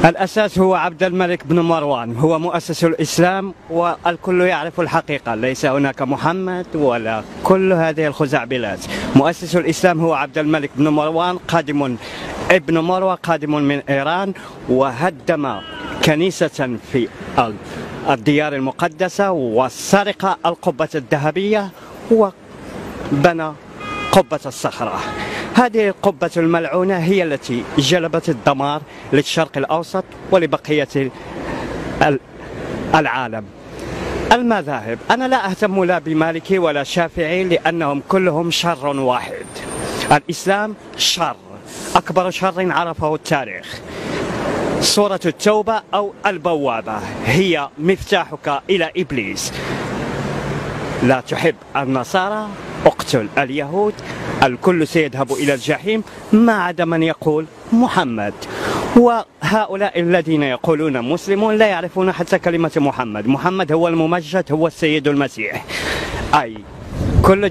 الأساس هو عبد الملك بن مروان، هو مؤسس الإسلام، والكل يعرف الحقيقة، ليس هناك محمد ولا كل هذه الخزعبلات. مؤسس الإسلام هو عبد الملك بن مروان، ابن مروة قادم من إيران، وهدم كنيسة في الديار المقدسة، وسرق القبة الذهبية، وبنى قبة الصخرة. هذه القبة الملعونة هي التي جلبت الدمار للشرق الأوسط ولبقية العالم. المذاهب، أنا لا أهتم لا بمالكي ولا شافعي، لأنهم كلهم شر واحد. الإسلام شر، أكبر شر عرفه التاريخ. سورة التوبة أو البوابة هي مفتاحك إلى إبليس. لا تحب النصارى، اقتل اليهود، الكل سيذهب إلى الجحيم ما عدا من يقول محمد. وهؤلاء الذين يقولون مسلمون لا يعرفون حتى كلمة محمد. محمد هو الممجد، هو السيد المسيح. أي كل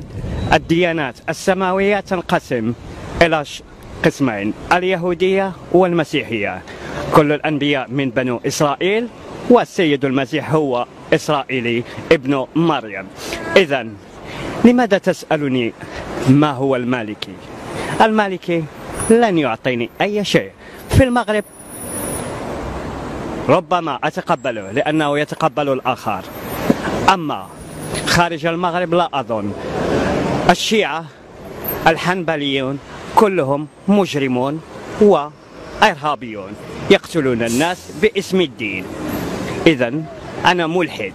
الديانات السماوية تنقسم إلى قسمين، اليهودية والمسيحية. كل الأنبياء من بنو إسرائيل، والسيد المسيح هو إسرائيلي ابن مريم. إذن لماذا تسألني ما هو المالكي؟ المالكي لن يعطيني أي شيء. في المغرب ربما أتقبله لأنه يتقبل الآخر، أما خارج المغرب لا أظن. الشيعة الحنبليون كلهم مجرمون وإرهابيون، يقتلون الناس باسم الدين. إذن أنا ملحد.